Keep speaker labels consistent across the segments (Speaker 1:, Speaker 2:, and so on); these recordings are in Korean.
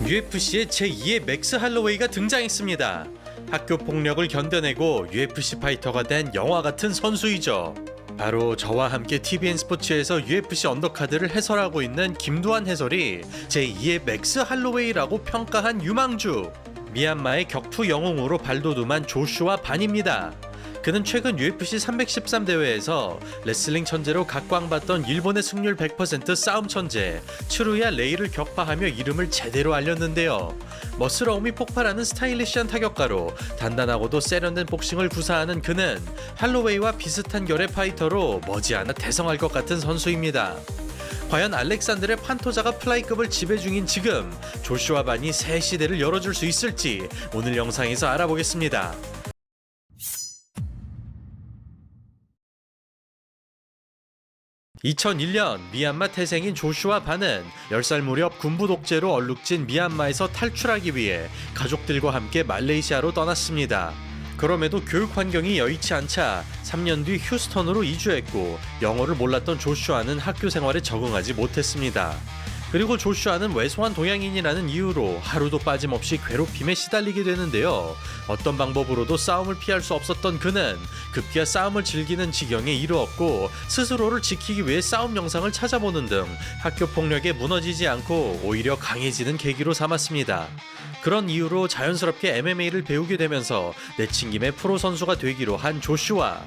Speaker 1: UFC의 제2의 맥스 할로웨이가 등장했습니다. 학교 폭력을 견뎌내고 UFC 파이터가 된 영화 같은 선수이죠. 바로 저와 함께 TVN 스포츠에서 UFC 언더카드를 해설하고 있는 김두한 해설이 제2의 맥스 할로웨이라고 평가한 유망주, 미얀마의 격투 영웅으로 발돋움한 조슈아 반입니다. 그는 최근 UFC 313 대회에서 레슬링 천재로 각광받던 일본의 승률 100% 싸움 천재 츠루야 레이를 격파하며 이름을 제대로 알렸는데요. 멋스러움이 폭발하는 스타일리시한 타격가로 단단하고도 세련된 복싱을 구사하는 그는 할로웨이와 비슷한 결의 파이터로 머지않아 대성할 것 같은 선수입니다. 과연 알렉산드레 판토자가 플라이급을 지배 중인 지금 조슈아 반이 새 시대를 열어줄 수 있을지 오늘 영상에서 알아보겠습니다. 2001년 미얀마 태생인 조슈아 반은 10살 무렵 군부 독재로 얼룩진 미얀마에서 탈출하기 위해 가족들과 함께 말레이시아로 떠났습니다. 그럼에도 교육 환경이 여의치 않자 3년 뒤 휴스턴으로 이주했고 영어를 몰랐던 조슈아는 학교 생활에 적응하지 못했습니다. 그리고 조슈아는 왜소한 동양인이라는 이유로 하루도 빠짐없이 괴롭힘에 시달리게 되는데요. 어떤 방법으로도 싸움을 피할 수 없었던 그는 급기야 싸움을 즐기는 지경에 이르렀고 스스로를 지키기 위해 싸움 영상을 찾아보는 등 학교 폭력에 무너지지 않고 오히려 강해지는 계기로 삼았습니다. 그런 이유로 자연스럽게 MMA를 배우게 되면서 내친김에 프로 선수가 되기로 한 조슈아.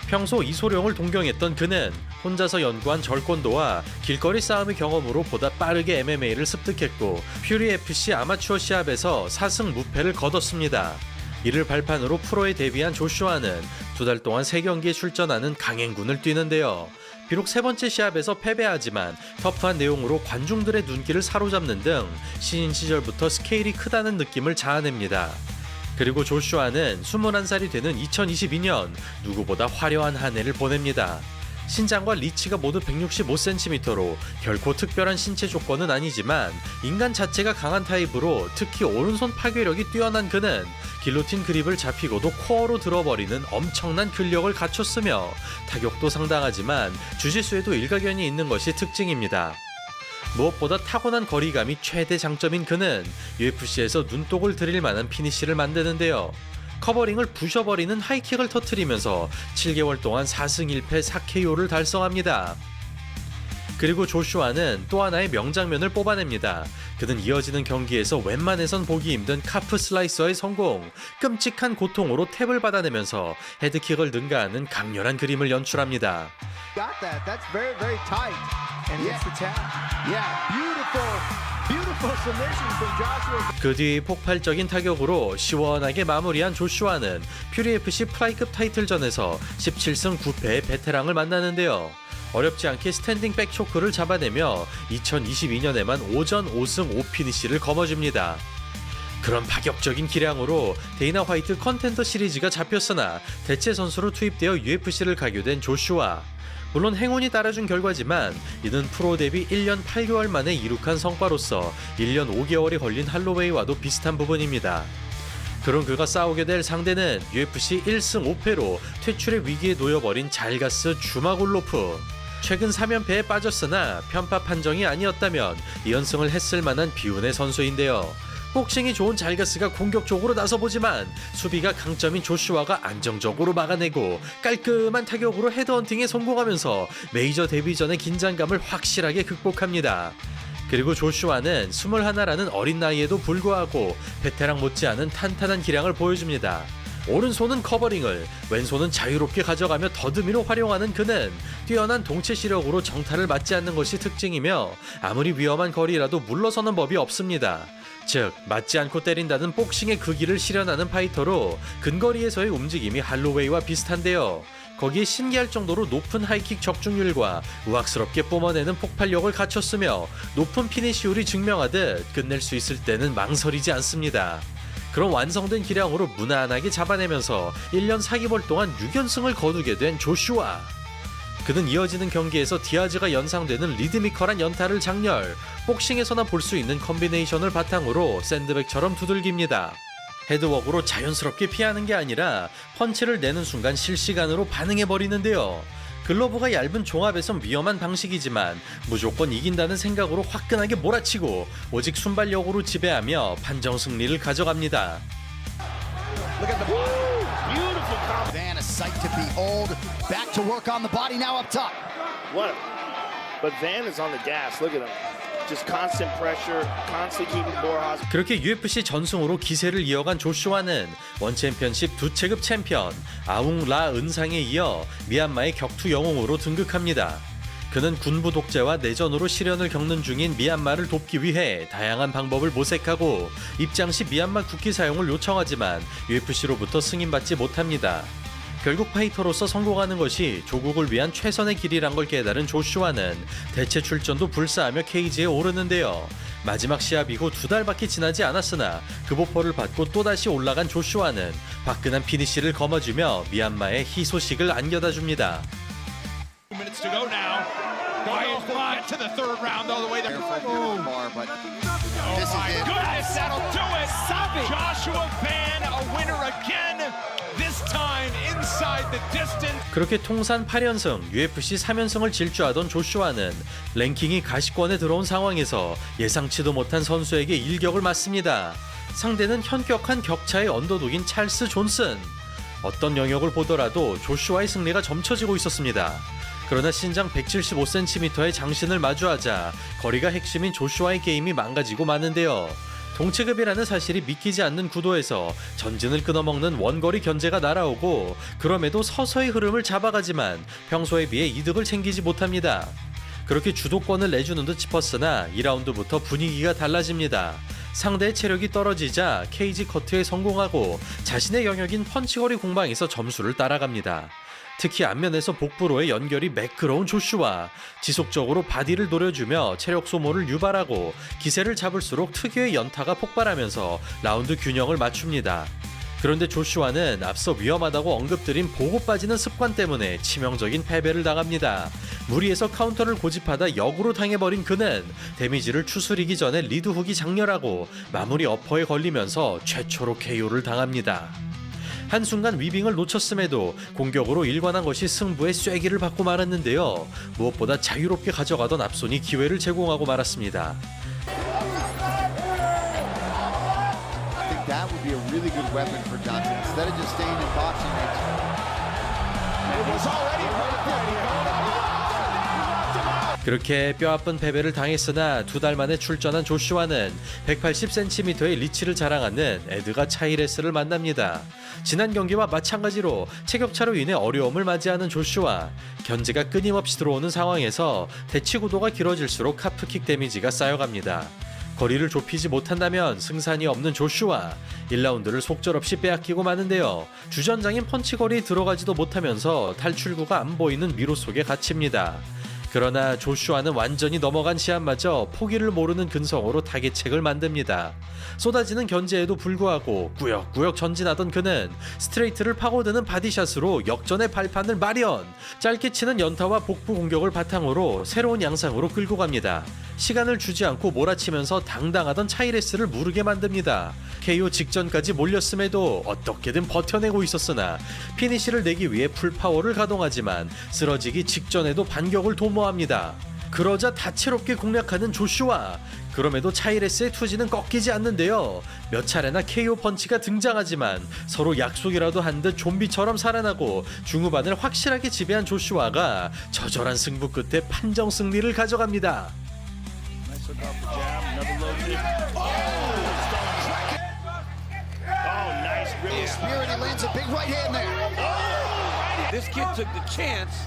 Speaker 1: 평소 이소룡을 동경했던 그는 혼자서 연구한 절권도와 길거리 싸움의 경험으로 보다 빠르게 MMA를 습득했고 퓨리 FC 아마추어 시합에서 4승 무패를 거뒀습니다. 이를 발판으로 프로에 데뷔한 조슈아는 2달 동안 3경기에 출전하는 강행군을 뛰는데요. 비록 3번째 시합에서 패배하지만 터프한 내용으로 관중들의 눈길을 사로잡는 등 신인 시절부터 스케일이 크다는 느낌을 자아냅니다. 그리고 조슈아는 21살이 되는 2022년 누구보다 화려한 한 해를 보냅니다. 신장과 리치가 모두 165cm로 결코 특별한 신체 조건은 아니지만 인간 자체가 강한 타입으로 특히 오른손 파괴력이 뛰어난 그는 길로틴 그립을 잡히고도 코어로 들어버리는 엄청난 근력을 갖췄으며 타격도 상당하지만 주짓수에도 일가견이 있는 것이 특징입니다. 무엇보다 타고난 거리감이 최대 장점인 그는 UFC에서 눈독을 들일 만한 피니쉬를 만드는데요. 커버링을 부셔버리는 하이킥을 터뜨리면서 7개월 동안 4승 1패 4KO를 달성합니다. 그리고 조슈아는 또 하나의 명장면을 뽑아냅니다. 그는 이어지는 경기에서 웬만해선 보기 힘든 카프 슬라이서의 성공, 끔찍한 고통으로 탭을 받아내면서 헤드킥을 능가하는 강렬한 그림을 연출합니다. 그 뒤 폭발적인 타격으로 시원하게 마무리한 조슈아는 퓨리 FC 플라이급 타이틀전에서 17승 9패의 베테랑을 만나는데요. 어렵지 않게 스탠딩 백 초크를 잡아내며 2022년에만 오전 5승 5피니시를 거머쥡니다. 그런 파격적인 기량으로 데이나 화이트 컨텐더 시리즈가 잡혔으나 대체 선수로 투입되어 UFC를 가게 된 조슈아. 물론 행운이 따라준 결과지만 이는 프로 데뷔 1년 8개월 만에 이룩한 성과로서 1년 5개월이 걸린 할로웨이와도 비슷한 부분입니다. 그런 그가 싸우게 될 상대는 UFC 1승 5패로 퇴출의 위기에 놓여버린 잘가스 주마골로프. 최근 3연패에 빠졌으나 편파 판정이 아니었다면 2연승을 했을 만한 비운의 선수인데요. 복싱이 좋은 잘가스가 공격적으로 나서보지만 수비가 강점인 조슈아가 안정적으로 막아내고 깔끔한 타격으로 헤드헌팅에 성공하면서 메이저 데뷔 전의 긴장감을 확실하게 극복합니다. 그리고 조슈아는 21라는 어린 나이에도 불구하고 베테랑 못지않은 탄탄한 기량을 보여줍니다. 오른손은 커버링을, 왼손은 자유롭게 가져가며 더듬이로 활용하는 그는 뛰어난 동체 시력으로 정타를 맞지 않는 것이 특징이며 아무리 위험한 거리라도 물러서는 법이 없습니다. 즉 맞지 않고 때린다는 복싱의 극기를 실현하는 파이터로 근거리에서의 움직임이 할로웨이와 비슷한데요. 거기에 신기할 정도로 높은 하이킥 적중률과 우악스럽게 뿜어내는 폭발력을 갖췄으며 높은 피니시율이 증명하듯 끝낼 수 있을 때는 망설이지 않습니다. 그런 완성된 기량으로 무난하게 잡아내면서 1년 4개월 동안 6연승을 거두게 된 조슈아. 그는 이어지는 경기에서 디아즈가 연상되는 리드미컬한 연타를 장렬, 복싱에서나 볼 수 있는 컨비네이션을 바탕으로 샌드백처럼 두들깁니다. 헤드웍으로 자연스럽게 피하는 게 아니라 펀치를 내는 순간 실시간으로 반응해버리는데요. 글러브가 얇은 종합에선 위험한 방식이지만 무조건 이긴다는 생각으로 화끈하게 몰아치고 오직 순발력으로 지배하며 판정 승리를 가져갑니다.
Speaker 2: Van a sight to behold. Back to work on the body now up top.
Speaker 3: What? But Van is on the gas. Look at him. Just constant pressure, constantly keeping Borjas.
Speaker 1: 그렇게 UFC 전승으로 기세를 이어간 조슈아는 원챔피언십 2체급 챔피언 아웅 라 은상에 이어 미얀마의 격투 영웅으로 등극합니다. 그는 군부 독재와 내전으로 시련을 겪는 중인 미얀마를 돕기 위해 다양한 방법을 모색하고 입장 시 미얀마 국기 사용을 요청하지만 UFC로부터 승인받지 못합니다. 결국 파이터로서 성공하는 것이 조국을 위한 최선의 길이란 걸 깨달은 조슈아는 대체 출전도 불사하며 케이지에 오르는데요. 마지막 시합 이후 2달밖에 지나지 않았으나 급오퍼를 받고 또다시 올라간 조슈아는 화끈한 피니시를 거머쥐며 미얀마의 희소식을 안겨다 줍니다.
Speaker 4: Minutes to go now. Quiet blood to the third round all the way there. Oh my goodness, that'll do it. Joshua Van, a winner again. This time inside the distance.
Speaker 1: 그렇게 통산 8연승, UFC 3연승을 질주하던 조슈아는 랭킹이 가시권에 들어온 상황에서 예상치도 못한 선수에게 일격을 맞습니다. 상대는 현격한 격차의 언더독인 찰스 존슨. 어떤 영역을 보더라도 조슈아의 승리가 점쳐지고 있었습니다. 그러나 신장 175cm의 장신을 마주하자 거리가 핵심인 조슈아의 게임이 망가지고 마는데요. 동체급이라는 사실이 믿기지 않는 구도에서 전진을 끊어먹는 원거리 견제가 날아오고 그럼에도 서서히 흐름을 잡아가지만 평소에 비해 이득을 챙기지 못합니다. 그렇게 주도권을 내주는 듯 싶었으나 2라운드부터 분위기가 달라집니다. 상대의 체력이 떨어지자 케이지 커트에 성공하고 자신의 영역인 펀치거리 공방에서 점수를 따라갑니다. 특히 앞면에서 복부로의 연결이 매끄러운 조슈아, 지속적으로 바디를 노려주며 체력 소모를 유발하고 기세를 잡을수록 특유의 연타가 폭발하면서 라운드 균형을 맞춥니다. 그런데 조슈아는 앞서 위험하다고 언급드린 보고 빠지는 습관 때문에 치명적인 패배를 당합니다. 무리해서 카운터를 고집하다 역으로 당해버린 그는 데미지를 추스리기 전에 리드훅이 장렬하고 마무리 어퍼에 걸리면서 최초로 KO를 당합니다. 한순간 위빙을 놓쳤음에도 공격으로 일관한 것이 승부의 쐐기를 받고 말았는데요. 무엇보다 자유롭게 가져가던 앞손이 기회를 제공하고 말았습니다.
Speaker 2: That would be a really good weapon for Johnson. Instead of just staying in boxing range.
Speaker 4: It was already
Speaker 1: 그렇게 뼈아픈 패배를 당했으나 2달 만에 출전한 조슈아는 180cm의 리치를 자랑하는 에드가 차이레스를 만납니다. 지난 경기와 마찬가지로 체격차로 인해 어려움을 맞이하는 조슈아. 견제가 끊임없이 들어오는 상황에서 대치 구도가 길어질수록 카프킥 데미지가 쌓여갑니다. 거리를 좁히지 못한다면 승산이 없는 조슈아. 1라운드를 속절없이 빼앗기고 마는데요. 주전장인 펀치거리에 들어가지도 못하면서 탈출구가 안 보이는 미로 속에 갇힙니다. 그러나 조슈아는 완전히 넘어간 시합마저 포기를 모르는 근성으로 타겟책을 만듭니다. 쏟아지는 견제에도 불구하고 꾸역꾸역 전진하던 그는 스트레이트를 파고드는 바디샷으로 역전의 발판을 마련! 짧게 치는 연타와 복부 공격을 바탕으로 새로운 양상으로 끌고 갑니다. 시간을 주지 않고 몰아치면서 당당하던 차이레스를 무르게 만듭니다. KO 직전까지 몰렸음에도 어떻게든 버텨내고 있었으나 피니시를 내기 위해 풀파워를 가동하지만 쓰러지기 직전에도 반격을 도모합니다. 그러자 다채롭게 공략하는 조슈아. 그럼에도 차이레스의 투지는 꺾이지 않는데요. 몇 차례나 KO 펀치가 등장하지만 서로 약속이라도 한 듯 좀비처럼 살아나고 중후반을 확실하게 지배한 조슈아가 처절한 승부 끝에 판정 승리를 가져갑니다.
Speaker 2: Spirit, he lands a big right hand there.
Speaker 5: This kid took the chance,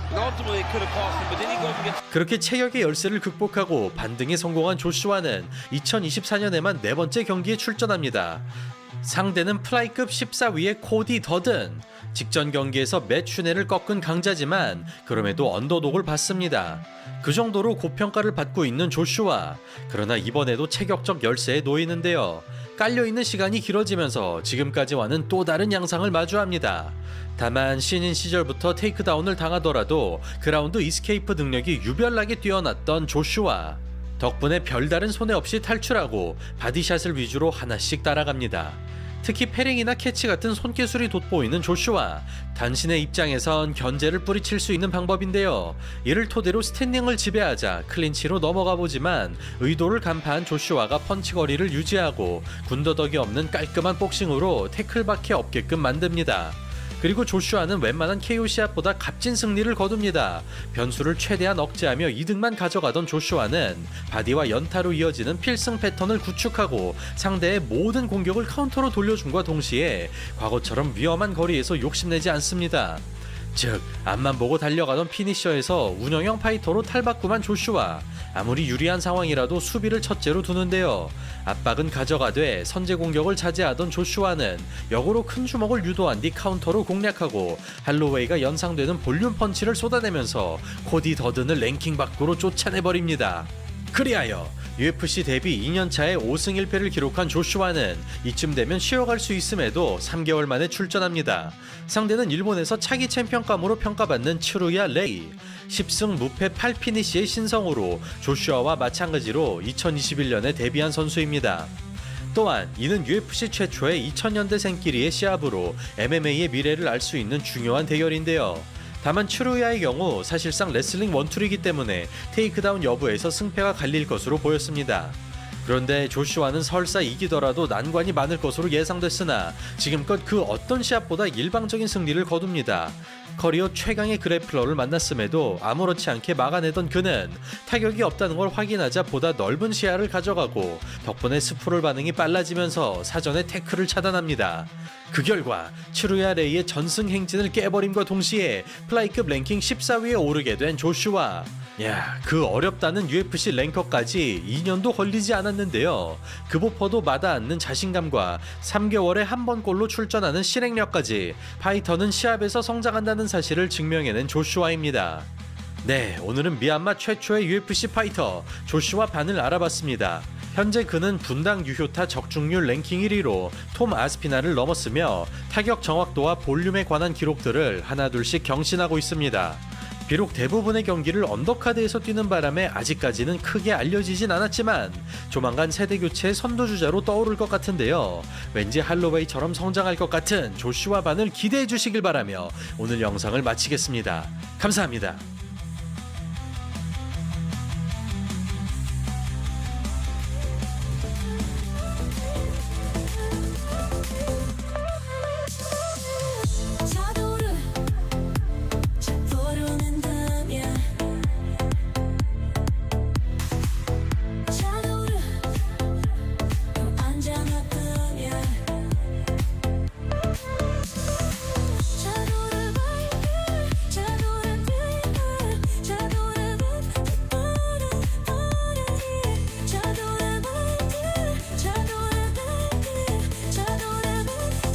Speaker 5: and ultimately it could have cost him, but then he goes and gets.
Speaker 1: 그렇게 체격의 열세를 극복하고 반등에 성공한 조슈아는 2024년에만 4번째 경기에 출전합니다. 상대는 플라이급 14위의 코디 더든. 직전 경기에서 맷 슈넬을 꺾은 강자지만 그럼에도 언더독을 받습니다. 그 정도로 고평가를 받고 있는 조슈아. 그러나 이번에도 체격적 열세에 놓이는데요. 깔려있는 시간이 길어지면서 지금까지와는 또 다른 양상을 마주합니다. 다만 신인 시절부터 테이크다운을 당하더라도 그라운드 이스케이프 능력이 유별나게 뛰어났던 조슈아. 덕분에 별다른 손해 없이 탈출하고 바디샷을 위주로 하나씩 따라갑니다. 특히 패링이나 캐치 같은 손기술이 돋보이는 조슈아. 단신의 입장에선 견제를 뿌리칠 수 있는 방법인데요. 이를 토대로 스탠딩을 지배하자 클린치로 넘어가 보지만 의도를 간파한 조슈아가 펀치거리를 유지하고 군더더기 없는 깔끔한 복싱으로 태클밖에 없게끔 만듭니다. 그리고 조슈아는 웬만한 KO 시합보다 값진 승리를 거둡니다. 변수를 최대한 억제하며 2등만 가져가던 조슈아는 바디와 연타로 이어지는 필승 패턴을 구축하고 상대의 모든 공격을 카운터로 돌려줌과 동시에 과거처럼 위험한 거리에서 욕심내지 않습니다. 즉, 앞만 보고 달려가던 피니셔에서 운영형 파이터로 탈바꿈한 조슈아. 아무리 유리한 상황이라도 수비를 첫째로 두는데요. 압박은 가져가되 선제 공격을 자제하던 조슈아는 역으로 큰 주먹을 유도한 뒤 카운터로 공략하고 할로웨이가 연상되는 볼륨 펀치를 쏟아내면서 코디 더든을 랭킹 밖으로 쫓아내버립니다. 그리하여 UFC 데뷔 2년차에 5승 1패를 기록한 조슈아는 이쯤 되면 쉬어갈 수 있음에도 3개월 만에 출전합니다. 상대는 일본에서 차기 챔피언감으로 평가받는 츠루야 레이. 10승 무패 8피니시의 신성으로 조슈아와 마찬가지로 2021년에 데뷔한 선수입니다. 또한 이는 UFC 최초의 2000년대생끼리의 시합으로 MMA의 미래를 알 수 있는 중요한 대결인데요. 다만 츠루야의 경우 사실상 레슬링 원툴이기 때문에 테이크다운 여부에서 승패가 갈릴 것으로 보였습니다. 그런데 조슈아는 설사 이기더라도 난관이 많을 것으로 예상됐으나 지금껏 그 어떤 시합보다 일방적인 승리를 거둡니다. 커리어 최강의 그래플러를 만났음에도 아무렇지 않게 막아내던 그는 타격이 없다는 걸 확인하자 보다 넓은 시야를 가져가고 덕분에 스프롤 반응이 빨라지면서 사전에 태클을 차단합니다. 그 결과 츠루야 레이의 전승 행진을 깨버림과 동시에 플라이급 랭킹 14위에 오르게 된 조슈아. 그 어렵다는 UFC 랭커까지 2년도 걸리지 않았는데요. 급오퍼도 마다 않는 자신감과 3개월에 한 번꼴로 출전하는 실행력까지 파이터는 시합에서 성장한다는 사실을 증명해낸 조슈아입니다. 네, 오늘은 미얀마 최초의 UFC 파이터 조슈아 반을 알아봤습니다. 현재 그는 분당 유효타 적중률 랭킹 1위로 톰 아스피나를 넘었으며 타격 정확도와 볼륨에 관한 기록들을 하나둘씩 경신하고 있습니다. 비록 대부분의 경기를 언더카드에서 뛰는 바람에 아직까지는 크게 알려지진 않았지만 조만간 세대교체의 선두주자로 떠오를 것 같은데요. 왠지 할로웨이처럼 성장할 것 같은 조슈아 반을 기대해 주시길 바라며 오늘 영상을 마치겠습니다. 감사합니다.